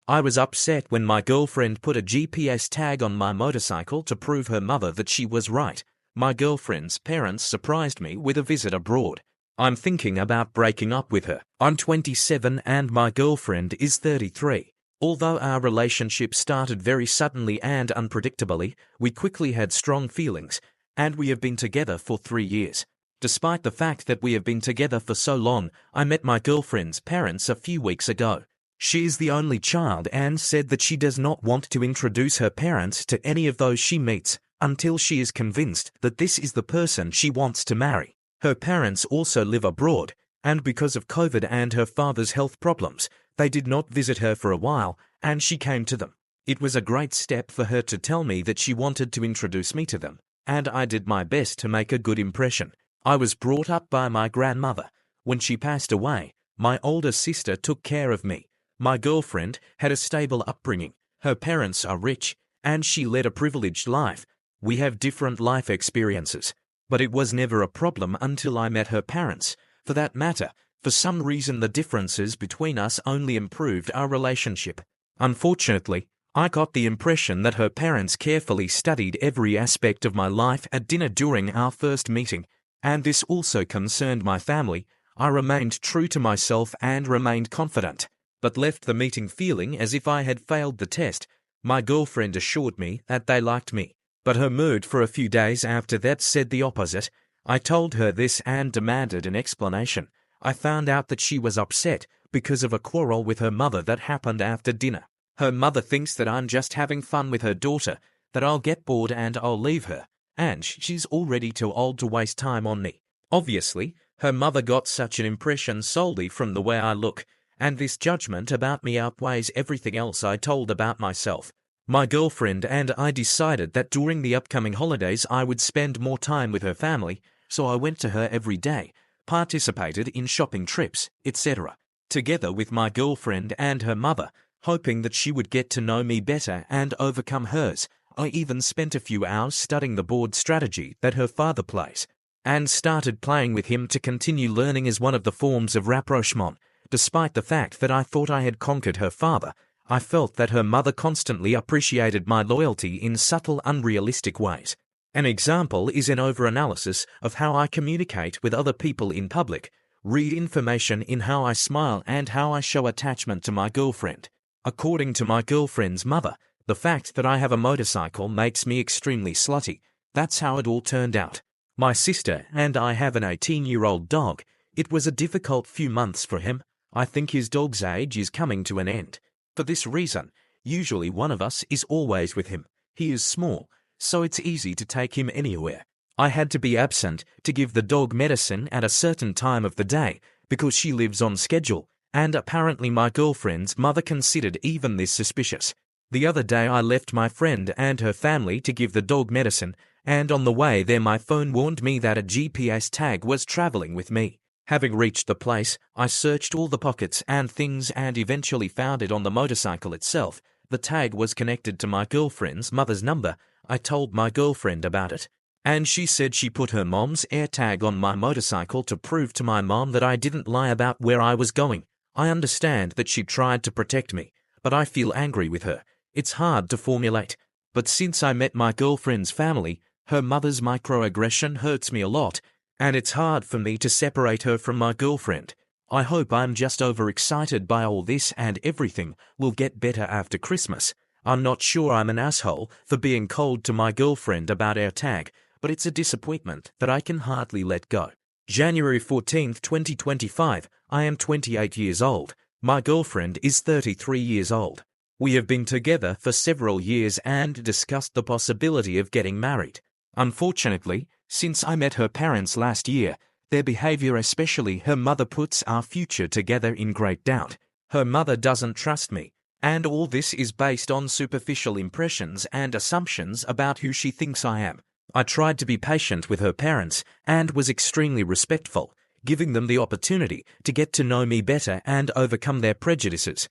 I was upset when my girlfriend put a GPS tag on my motorcycle to prove her mother that she was right. My girlfriend's parents surprised me with a visit abroad. I'm thinking about breaking up with her. I'm 27 and my girlfriend is 33. Although our relationship started very suddenly and unpredictably, we quickly had strong feelings, and we have been together for 3 years. Despite the fact that we have been together for so long, I met my girlfriend's parents a few weeks ago. She is the only child and said that she does not want to introduce her parents to any of those she meets until she is convinced that this is the person she wants to marry. Her parents also live abroad, and because of COVID and her father's health problems, they did not visit her for a while, and she came to them. It was a great step for her to tell me that she wanted to introduce me to them, and I did my best to make a good impression. I was brought up by my grandmother. When she passed away, my older sister took care of me. My girlfriend had a stable upbringing. Her parents are rich, and she led a privileged life. We have different life experiences, but it was never a problem until I met her parents. For that matter, for some reason the differences between us only improved our relationship. Unfortunately, I got the impression that her parents carefully studied every aspect of my life at dinner during our first meeting, and this also concerned my family. I remained true to myself and remained confident, but left the meeting feeling as if I had failed the test. My girlfriend assured me that they liked me, but her mood for a few days after that said the opposite. I told her this and demanded an explanation. I found out that she was upset because of a quarrel with her mother that happened after dinner. Her mother thinks that I'm just having fun with her daughter, that I'll get bored and I'll leave her, and she's already too old to waste time on me. Obviously, her mother got such an impression solely from the way I look, and this judgment about me outweighs everything else I told about myself. My girlfriend and I decided that during the upcoming holidays I would spend more time with her family, so I went to her every day, participated in shopping trips, etc., together with my girlfriend and her mother, hoping that she would get to know me better and overcome hers. I even spent a few hours studying the board strategy that her father plays, and started playing with him to continue learning as one of the forms of rapprochement. Despite the fact that I thought I had conquered her father, I felt that her mother constantly appreciated my loyalty in subtle, unrealistic ways. An example is an overanalysis of how I communicate with other people in public. Read information in how I smile and how I show attachment to my girlfriend. According to my girlfriend's mother, the fact that I have a motorcycle makes me extremely slutty. That's how it all turned out. My sister and I have an 18-year-old dog. It was a difficult few months for him. I think his dog's age is coming to an end. For this reason, usually one of us is always with him. He is small, so it's easy to take him anywhere. I had to be absent to give the dog medicine at a certain time of the day because she lives on schedule, and apparently my girlfriend's mother considered even this suspicious. The other day I left my friend and her family to give the dog medicine, and on the way there my phone warned me that a GPS tag was traveling with me. Having reached the place, I searched all the pockets and things and eventually found it on the motorcycle itself. The tag was connected to my girlfriend's mother's number. I told my girlfriend about it, and she said she put her mom's AirTag on my motorcycle to prove to my mom that I didn't lie about where I was going. I understand that she tried to protect me, but I feel angry with her. It's hard to formulate, but since I met my girlfriend's family, her mother's microaggression hurts me a lot, and it's hard for me to separate her from my girlfriend. I hope I'm just overexcited by all this and everything will get better after Christmas. I'm not sure I'm an asshole for being cold to my girlfriend about our tag, but it's a disappointment that I can hardly let go. January 14th, 2025. I am 28 years old. My girlfriend is 33 years old. We have been together for several years and discussed the possibility of getting married. Unfortunately, since I met her parents last year, their behavior, especially her mother, puts our future together in great doubt. Her mother doesn't trust me, and all this is based on superficial impressions and assumptions about who she thinks I am. I tried to be patient with her parents and was extremely respectful, giving them the opportunity to get to know me better and overcome their prejudices.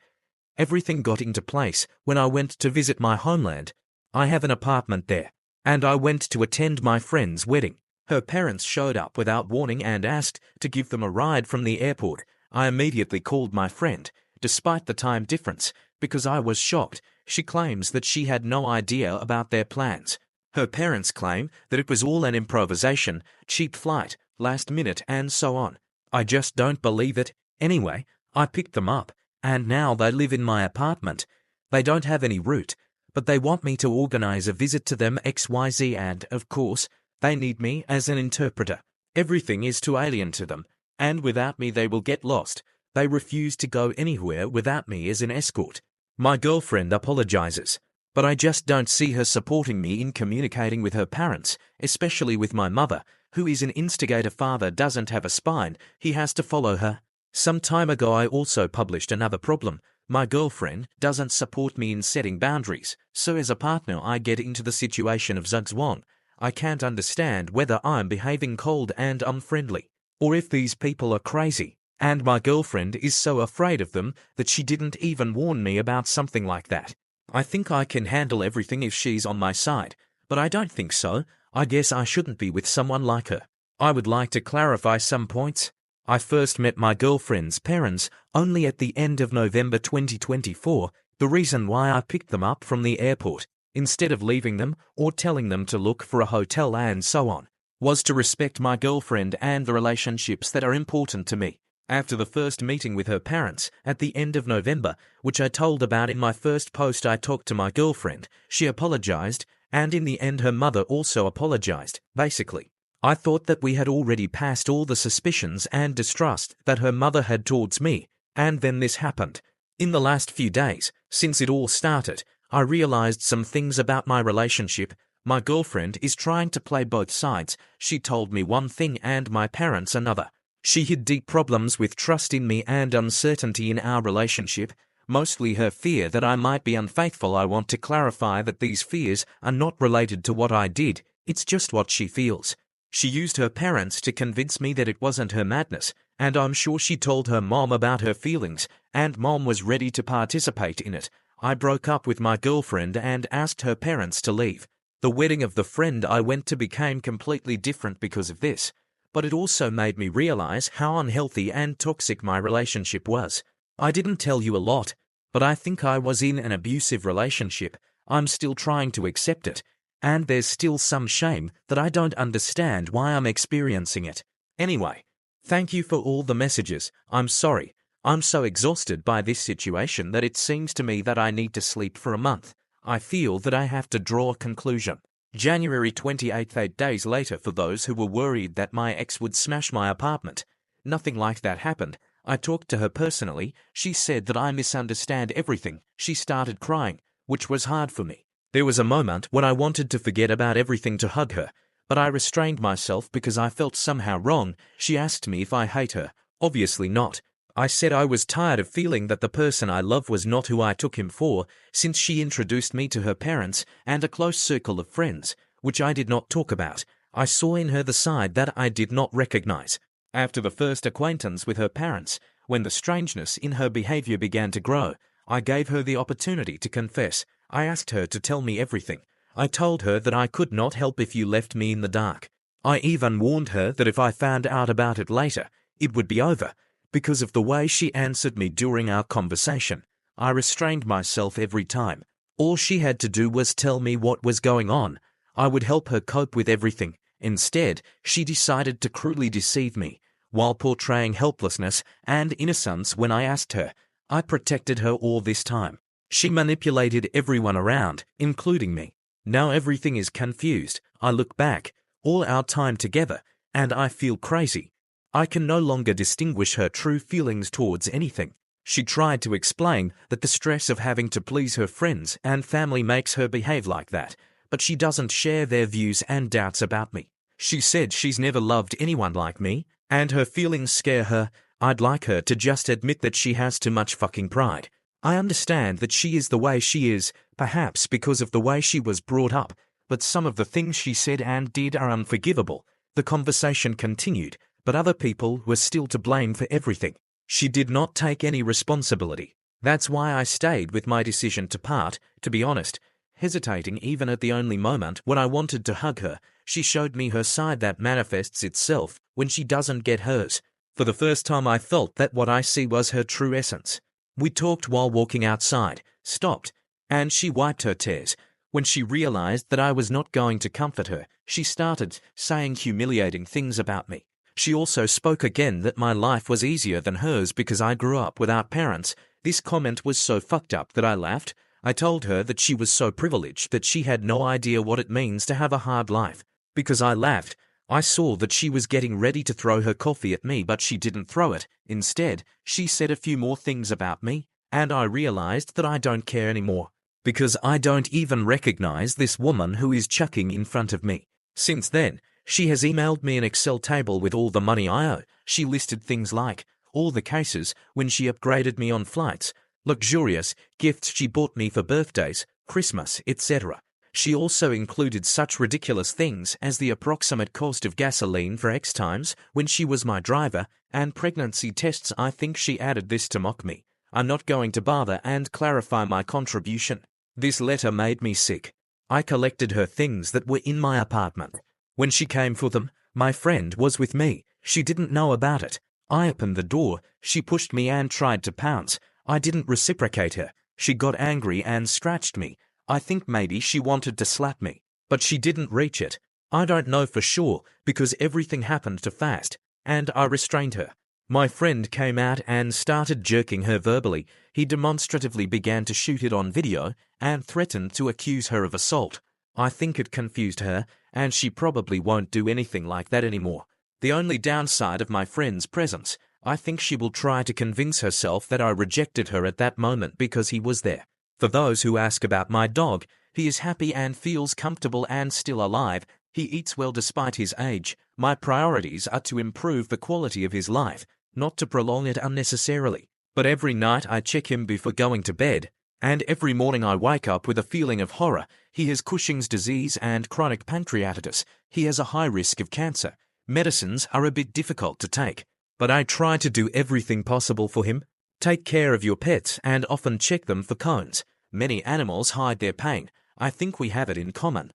Everything got into place when I went to visit my homeland. I have an apartment there, and I went to attend my friend's wedding. Her parents showed up without warning and asked to give them a ride from the airport. I immediately called my friend. despite the time difference, because I was shocked. She claims that she had no idea about their plans. Her parents claim that it was all an improvisation, cheap flight, last minute and so on. I just don't believe it. Anyway, I picked them up, and now they live in my apartment. They don't have any route, but they want me to organize a visit to them XYZ and, of course, they need me as an interpreter. Everything is too alien to them, and without me they will get lost. They refuse to go anywhere without me as an escort. My girlfriend apologizes, but I just don't see her supporting me in communicating with her parents, especially with my mother, who is an instigator. Father doesn't have a spine, he has to follow her. Some time ago I also published another problem. My girlfriend doesn't support me in setting boundaries, so as a partner I get into the situation of zugzwang. I can't understand whether I'm behaving cold and unfriendly, or if these people are crazy, and my girlfriend is so afraid of them that she didn't even warn me about something like that. I think I can handle everything if she's on my side, but I don't think so. I guess I shouldn't be with someone like her. I would like to clarify some points. I first met my girlfriend's parents only at the end of November 2024. The reason why I picked them up from the airport, instead of leaving them or telling them to look for a hotel and so on, was to respect my girlfriend and the relationships that are important to me. After the first meeting with her parents at the end of November, which I told about in my first post, I talked to my girlfriend. She apologized, and in the end her mother also apologized. Basically, I thought that we had already passed all the suspicions and distrust that her mother had towards me, and then this happened. In the last few days, since it all started, I realized some things about my relationship. My girlfriend is trying to play both sides. She told me one thing and my parents another. She hid deep problems with trust in me and uncertainty in our relationship, mostly her fear that I might be unfaithful. I want to clarify that these fears are not related to what I did, it's just what she feels. She used her parents to convince me that it wasn't her madness, and I'm sure she told her mom about her feelings, and mom was ready to participate in it. I broke up with my girlfriend and asked her parents to leave. The wedding of the friend I went to became completely different because of this. But it also made me realize how unhealthy and toxic my relationship was. I didn't tell you a lot, but I think I was in an abusive relationship. I'm still trying to accept it, and there's still some shame that I don't understand why I'm experiencing it. Anyway, thank you for all the messages. I'm sorry. I'm so exhausted by this situation that it seems to me that I need to sleep for a month. I feel that I have to draw a conclusion. January 28th, 8 days later. For those who were worried that my ex would smash my apartment, nothing like that happened. I talked to her personally. She said that I misunderstand everything. She started crying, which was hard for me. There was a moment when I wanted to forget about everything to hug her, but I restrained myself because I felt somehow wrong. She asked me if I hate her. Obviously not. I said I was tired of feeling that the person I love was not who I took him for, since she introduced me to her parents and a close circle of friends, which I did not talk about. I saw in her the side that I did not recognize. After the first acquaintance with her parents, when the strangeness in her behavior began to grow, I gave her the opportunity to confess. I asked her to tell me everything. I told her that I could not help if you left me in the dark. I even warned her that if I found out about it later, it would be over. Because of the way she answered me during our conversation, I restrained myself every time. All she had to do was tell me what was going on. I would help her cope with everything. Instead, she decided to cruelly deceive me, while portraying helplessness and innocence when I asked her. I protected her all this time. She manipulated everyone around, including me. Now everything is confused. I look back, all our time together, and I feel crazy. I can no longer distinguish her true feelings towards anything. She tried to explain that the stress of having to please her friends and family makes her behave like that, but she doesn't share their views and doubts about me. She said she's never loved anyone like me, and her feelings scare her. I'd like her to just admit that she has too much fucking pride. I understand that she is the way she is, perhaps because of the way she was brought up, but some of the things she said and did are unforgivable. The conversation continued, but other people were still to blame for everything. She did not take any responsibility. That's why I stayed with my decision to part, to be honest, hesitating even at the only moment when I wanted to hug her. She showed me her side that manifests itself when she doesn't get hers. For the first time I felt that what I see was her true essence. We talked while walking outside, stopped, and she wiped her tears. When she realized that I was not going to comfort her, she started saying humiliating things about me. She also spoke again that my life was easier than hers because I grew up without parents. This comment was so fucked up that I laughed. I told her that she was so privileged that she had no idea what it means to have a hard life. Because I laughed, I saw that she was getting ready to throw her coffee at me, but she didn't throw it. Instead, she said a few more things about me, and I realized that I don't care anymore. Because I don't even recognize this woman who is chucking in front of me. Since then, she has emailed me an Excel table with all the money I owe. She listed things like all the cases when she upgraded me on flights, luxurious gifts she bought me for birthdays, Christmas, etc. She also included such ridiculous things as the approximate cost of gasoline for X times when she was my driver, and pregnancy tests. I think she added this to mock me. I'm not going to bother and clarify my contribution. This letter made me sick. I collected her things that were in my apartment. When she came for them, my friend was with me. She didn't know about it. I opened the door. She pushed me and tried to pounce. I didn't reciprocate her. She got angry and scratched me. I think maybe she wanted to slap me, but she didn't reach it. I don't know for sure because everything happened too fast, and I restrained her. My friend came out and started jerking her verbally. He demonstratively began to shoot it on video and threatened to accuse her of assault. I think it confused her, and she probably won't do anything like that anymore. The only downside of my friend's presence, I think she will try to convince herself that I rejected her at that moment because he was there. For those who ask about my dog, he is happy and feels comfortable and still alive. He eats well despite his age. My priorities are to improve the quality of his life, not to prolong it unnecessarily. But every night I check him before going to bed, and every morning I wake up with a feeling of horror. He has Cushing's disease and chronic pancreatitis. He has a high risk of cancer. Medicines are a bit difficult to take, but I try to do everything possible for him. Take care of your pets and often check them for cones. Many animals hide their pain. I think we have it in common.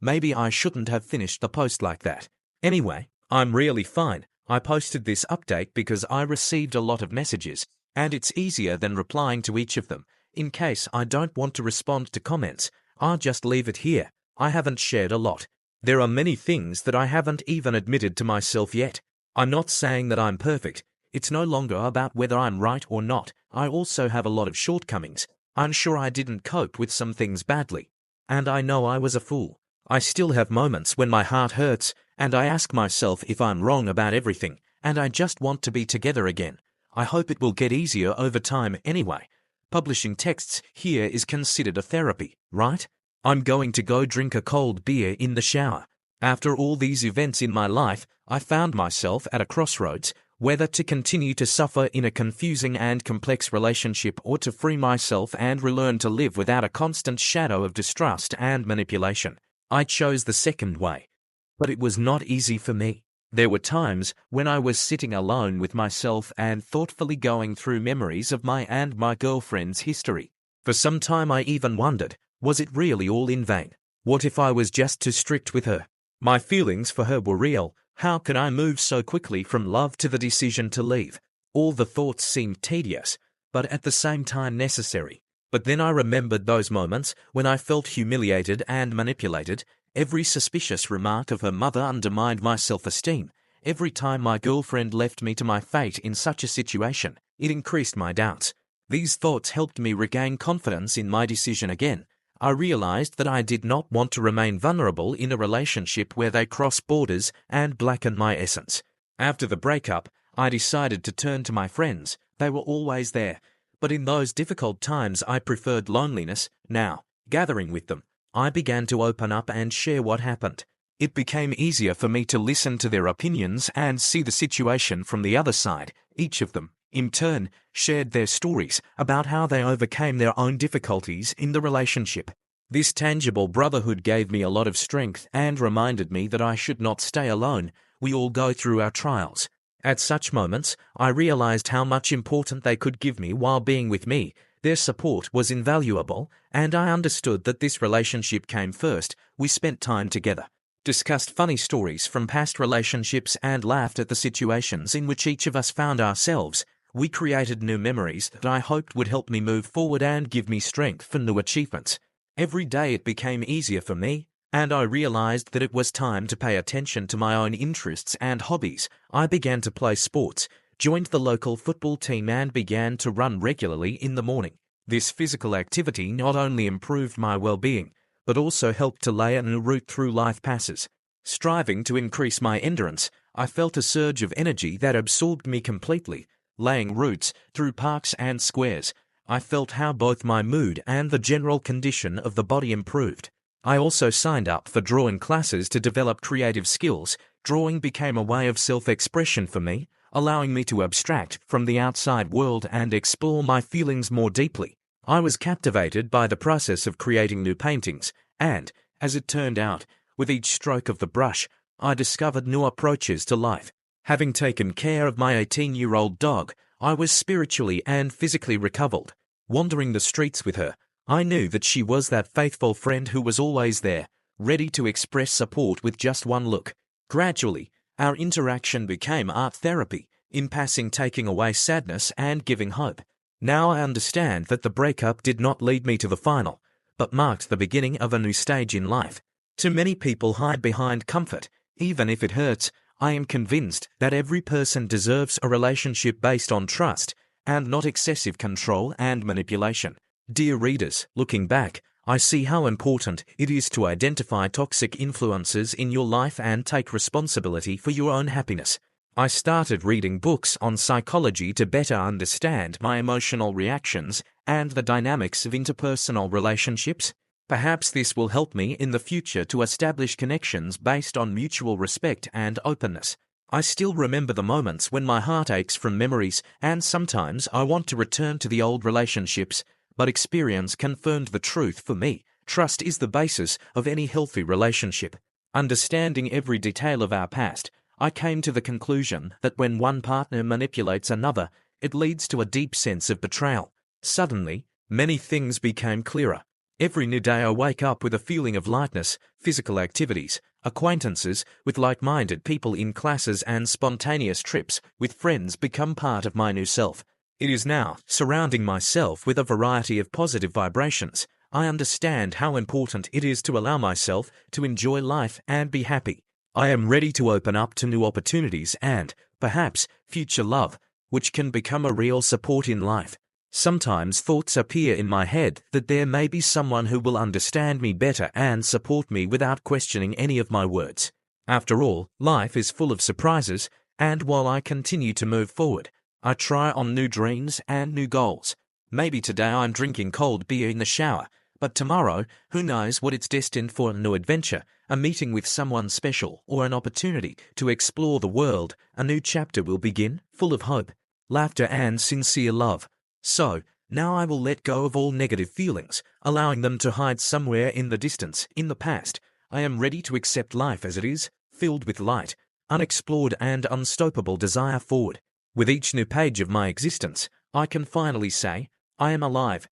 Maybe I shouldn't have finished the post like that. Anyway, I'm really fine. I posted this update because I received a lot of messages, and it's easier than replying to each of them. In case I don't want to respond to comments, I'll just leave it here. I haven't shared a lot. There are many things that I haven't even admitted to myself yet. I'm not saying that I'm perfect. It's no longer about whether I'm right or not. I also have a lot of shortcomings. I'm sure I didn't cope with some things badly, and I know I was a fool. I still have moments when my heart hurts, and I ask myself if I'm wrong about everything, and I just want to be together again. I hope it will get easier over time anyway. Publishing texts here is considered a therapy, right? I'm going to go drink a cold beer in the shower. After all these events in my life, I found myself at a crossroads, whether to continue to suffer in a confusing and complex relationship or to free myself and relearn to live without a constant shadow of distrust and manipulation. I chose the second way. But it was not easy for me. There were times when I was sitting alone with myself and thoughtfully going through memories of my and my girlfriend's history. For some time I even wondered, was it really all in vain? What if I was just too strict with her? My feelings for her were real. How could I move so quickly from love to the decision to leave? All the thoughts seemed tedious, but at the same time necessary. But then I remembered those moments when I felt humiliated and manipulated. Every suspicious remark of her mother undermined my self-esteem. Every time my girlfriend left me to my fate in such a situation, it increased my doubts. These thoughts helped me regain confidence in my decision again. I realized that I did not want to remain vulnerable in a relationship where they cross borders and blacken my essence. After the breakup, I decided to turn to my friends. They were always there. But in those difficult times I preferred loneliness. Now, gathering with them, I began to open up and share what happened. It became easier for me to listen to their opinions and see the situation from the other side. Each of them, in turn, shared their stories about how they overcame their own difficulties in the relationship. This tangible brotherhood gave me a lot of strength and reminded me that I should not stay alone. We all go through our trials. At such moments, I realized how much important they could give me while being with me. Their support was invaluable, and I understood that this relationship came first. We spent time together, discussed funny stories from past relationships, and laughed at the situations in which each of us found ourselves. We created new memories that I hoped would help me move forward and give me strength for new achievements. Every day it became easier for me, and I realized that it was time to pay attention to my own interests and hobbies. I began to play sports, joined the local football team, and began to run regularly in the morning. This physical activity not only improved my well-being, but also helped to lay a new route through life passes. Striving to increase my endurance, I felt a surge of energy that absorbed me completely. Laying routes through parks and squares, I felt how both my mood and the general condition of the body improved. I also signed up for drawing classes to develop creative skills. Drawing became a way of self-expression for me, allowing me to abstract from the outside world and explore my feelings more deeply. I was captivated by the process of creating new paintings, and, as it turned out, with each stroke of the brush, I discovered new approaches to life. Having taken care of my 18-year-old dog, I was spiritually and physically recovered. Wandering the streets with her, I knew that she was that faithful friend who was always there, ready to express support with just one look. Gradually, our interaction became art therapy, in passing taking away sadness and giving hope. Now I understand that the breakup did not lead me to the final, but marked the beginning of a new stage in life. Too many people hide behind comfort, even if it hurts. I am convinced that every person deserves a relationship based on trust, and not excessive control and manipulation. Dear readers, looking back, I see how important it is to identify toxic influences in your life and take responsibility for your own happiness. I started reading books on psychology to better understand my emotional reactions and the dynamics of interpersonal relationships. Perhaps this will help me in the future to establish connections based on mutual respect and openness. I still remember the moments when my heart aches from memories, and sometimes I want to return to the old relationships. But experience confirmed the truth for me. Trust is the basis of any healthy relationship. Understanding every detail of our past, I came to the conclusion that when one partner manipulates another, it leads to a deep sense of betrayal. Suddenly, many things became clearer. Every new day I wake up with a feeling of lightness, physical activities, acquaintances with like-minded people in classes, and spontaneous trips with friends become part of my new self. It is now surrounding myself with a variety of positive vibrations. I understand how important it is to allow myself to enjoy life and be happy. I am ready to open up to new opportunities and, perhaps, future love, which can become a real support in life. Sometimes thoughts appear in my head that there may be someone who will understand me better and support me without questioning any of my words. After all, life is full of surprises, and while I continue to move forward, I try on new dreams and new goals. Maybe today I'm drinking cold beer in the shower, but tomorrow, who knows what it's destined for: a new adventure, a meeting with someone special, or an opportunity to explore the world. A new chapter will begin, full of hope, laughter, and sincere love. So, now I will let go of all negative feelings, allowing them to hide somewhere in the distance, in the past. I am ready to accept life as it is, filled with light, unexplored, and unstoppable desire forward. With each new page of my existence, I can finally say, I am alive,